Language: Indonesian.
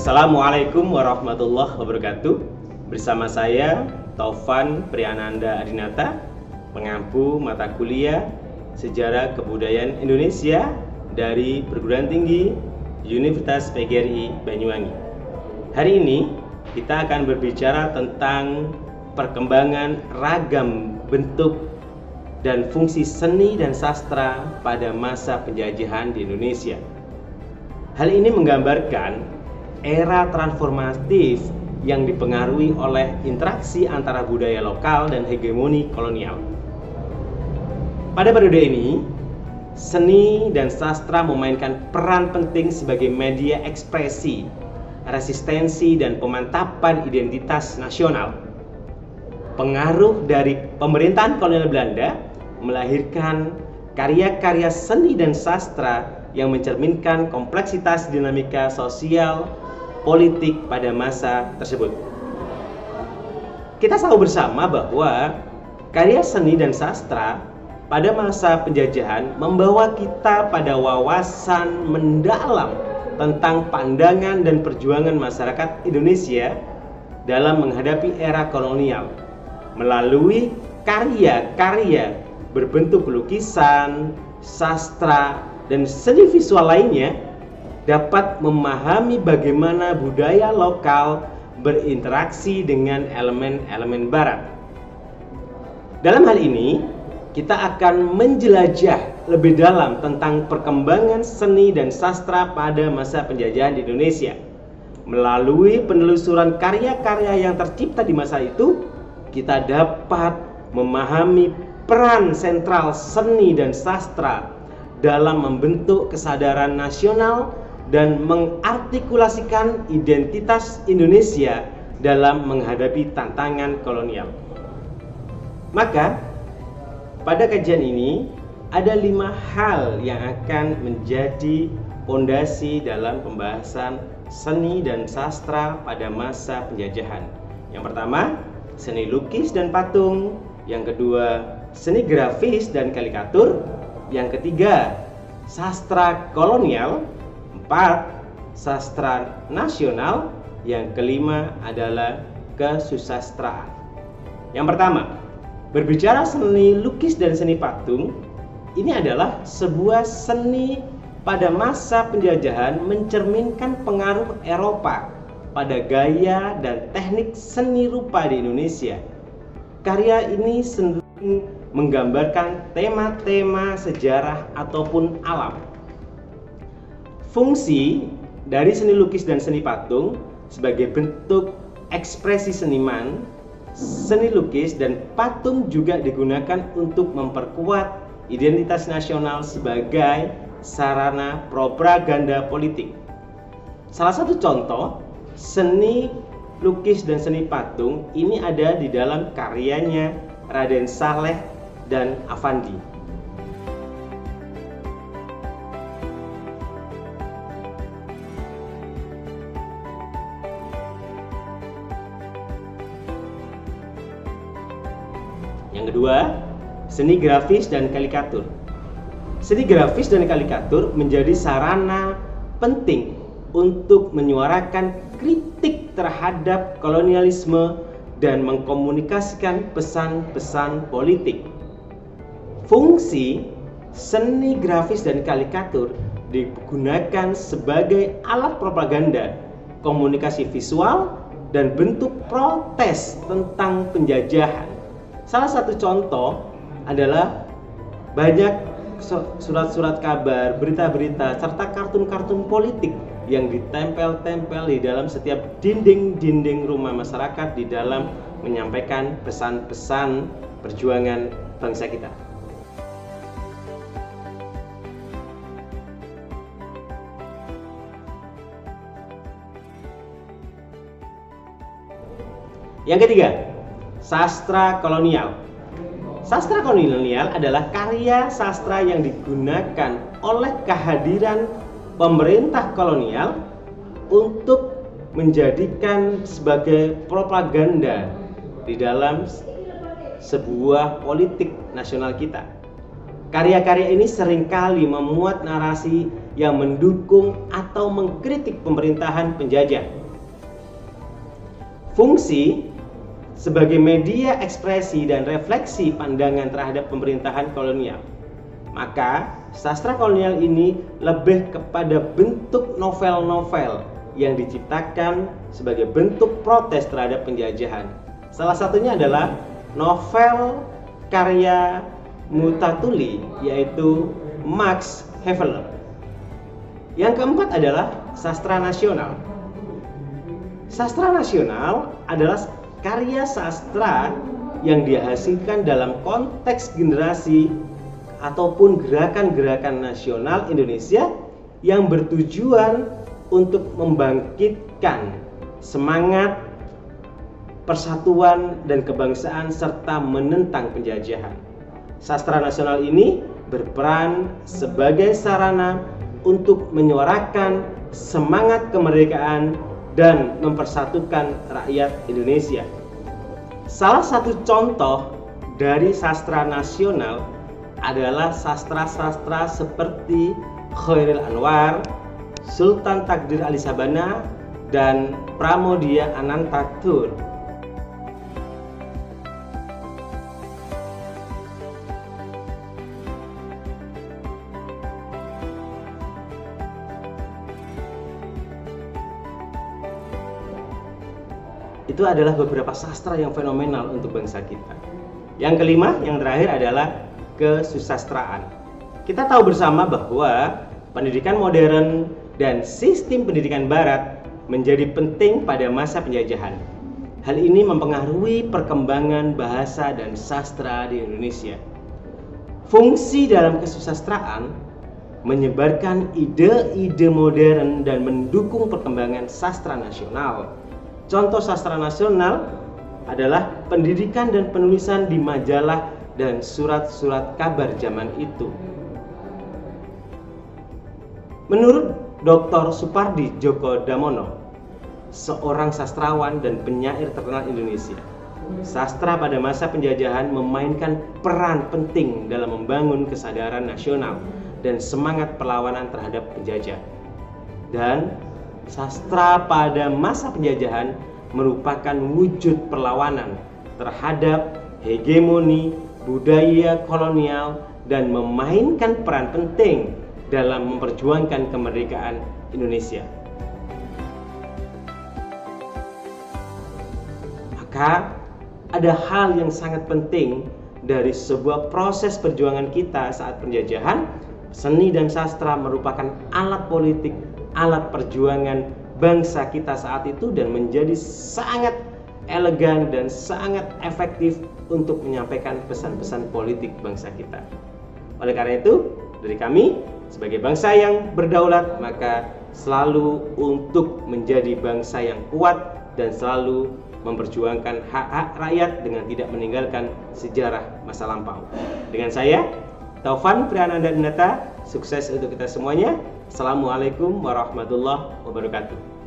Assalamualaikum warahmatullahi wabarakatuh. Bersama saya Taufan Priyananda Adinata, pengampu mata kuliah Sejarah Kebudayaan Indonesia dari Perguruan Tinggi Universitas PGRI Banyuwangi. Hari ini kita akan berbicara tentang perkembangan ragam bentuk dan fungsi seni dan sastra pada masa penjajahan di Indonesia. Hal ini menggambarkan era transformatif yang dipengaruhi oleh interaksi antara budaya lokal dan hegemoni kolonial. Pada periode ini, seni dan sastra memainkan peran penting sebagai media ekspresi, resistensi, dan pemantapan identitas nasional. Pengaruh dari pemerintahan kolonial Belanda melahirkan karya-karya seni dan sastra yang mencerminkan kompleksitas dinamika sosial politik pada masa tersebut. Kita tahu bersama bahwa karya seni dan sastra pada masa penjajahan membawa kita pada wawasan mendalam tentang pandangan dan perjuangan masyarakat Indonesia dalam menghadapi era kolonial melalui karya-karya berbentuk lukisan, sastra, dan seni visual lainnya dapat memahami bagaimana budaya lokal berinteraksi dengan elemen-elemen barat. Dalam hal ini, kita akan menjelajah lebih dalam tentang perkembangan seni dan sastra pada masa penjajahan di Indonesia. Melalui penelusuran karya-karya yang tercipta di masa itu, kita dapat memahami peran sentral seni dan sastra dalam membentuk kesadaran nasional dan mengartikulasikan identitas Indonesia dalam menghadapi tantangan kolonial. Maka, pada kajian ini ada 5 hal yang akan menjadi fondasi dalam pembahasan seni dan sastra pada masa penjajahan. Yang pertama, seni lukis dan patung. Yang kedua, seni grafis dan karikatur. Yang ketiga, sastra kolonial. 4. Sastra nasional. Yang kelima adalah kesusastraan. Yang pertama, berbicara seni lukis dan seni patung, ini adalah sebuah seni pada masa penjajahan mencerminkan pengaruh Eropa pada gaya dan teknik seni rupa di Indonesia. Karya ini sering menggambarkan tema-tema sejarah ataupun alam. Fungsi dari seni lukis dan seni patung sebagai bentuk ekspresi seniman, seni lukis dan patung juga digunakan untuk memperkuat identitas nasional sebagai sarana propaganda politik. Salah satu contoh seni lukis dan seni patung ini ada di dalam karyanya Raden Saleh dan Affandi. Yang kedua, seni grafis dan karikatur. Seni grafis dan karikatur menjadi sarana penting untuk menyuarakan kritik terhadap kolonialisme dan mengkomunikasikan pesan-pesan politik. Fungsi seni grafis dan karikatur digunakan sebagai alat propaganda, komunikasi visual, dan bentuk protes tentang penjajahan. Salah satu contoh adalah banyak surat-surat kabar, berita-berita, serta kartun-kartun politik yang ditempel-tempel di dalam setiap dinding-dinding rumah masyarakat di dalam menyampaikan pesan-pesan perjuangan bangsa kita. Yang ketiga, sastra kolonial. Sastra kolonial adalah karya sastra yang digunakan oleh kehadiran pemerintah kolonial untuk menjadikan sebagai propaganda di dalam sebuah politik nasional kita. Karya-karya ini seringkali memuat narasi yang mendukung atau mengkritik pemerintahan penjajah. Fungsi sebagai media ekspresi dan refleksi pandangan terhadap pemerintahan kolonial. Maka, sastra kolonial ini lebih kepada bentuk novel-novel yang diciptakan sebagai bentuk protes terhadap penjajahan. Salah satunya adalah novel karya Mutatuli, yaitu Max Havelaar. Yang keempat adalah sastra nasional. Sastra nasional adalah karya sastra yang dihasilkan dalam konteks generasi ataupun gerakan-gerakan nasional Indonesia yang bertujuan untuk membangkitkan semangat persatuan dan kebangsaan serta menentang penjajahan. Sastra nasional ini berperan sebagai sarana untuk menyuarakan semangat kemerdekaan dan mempersatukan rakyat Indonesia. Salah satu contoh dari sastra nasional adalah sastra-sastra seperti Khairil Anwar, Sultan Takdir Ali Sabana, dan Pramoedya Anantatur. Itu adalah beberapa sastra yang fenomenal untuk bangsa kita. Yang kelima, yang terakhir adalah kesusastraan. Kita tahu bersama bahwa pendidikan modern dan sistem pendidikan barat menjadi penting pada masa penjajahan. Hal ini mempengaruhi perkembangan bahasa dan sastra di Indonesia. Fungsi dalam kesusastraan menyebarkan ide-ide modern dan mendukung perkembangan sastra nasional. Contoh sastra nasional adalah pendidikan dan penulisan di majalah dan surat-surat kabar zaman itu. Menurut Dr. Supardi Djoko Damono, seorang sastrawan dan penyair terkenal Indonesia, sastra pada masa penjajahan memainkan peran penting dalam membangun kesadaran nasional dan semangat perlawanan terhadap penjajah. Dan sastra pada masa penjajahan merupakan wujud perlawanan terhadap hegemoni budaya kolonial dan memainkan peran penting dalam memperjuangkan kemerdekaan Indonesia. Maka ada hal yang sangat penting dari sebuah proses perjuangan kita saat penjajahan. Seni dan sastra merupakan alat politik, alat perjuangan bangsa kita saat itu, dan menjadi sangat elegan dan sangat efektif untuk menyampaikan pesan-pesan politik bangsa kita. Oleh karena itu, dari kami sebagai bangsa yang berdaulat, maka selalu untuk menjadi bangsa yang kuat dan selalu memperjuangkan hak-hak rakyat dengan tidak meninggalkan sejarah masa lampau. Dengan saya, Taufan Priyananda Dinata, sukses untuk kita semuanya. Assalamualaikum warahmatullahi wabarakatuh.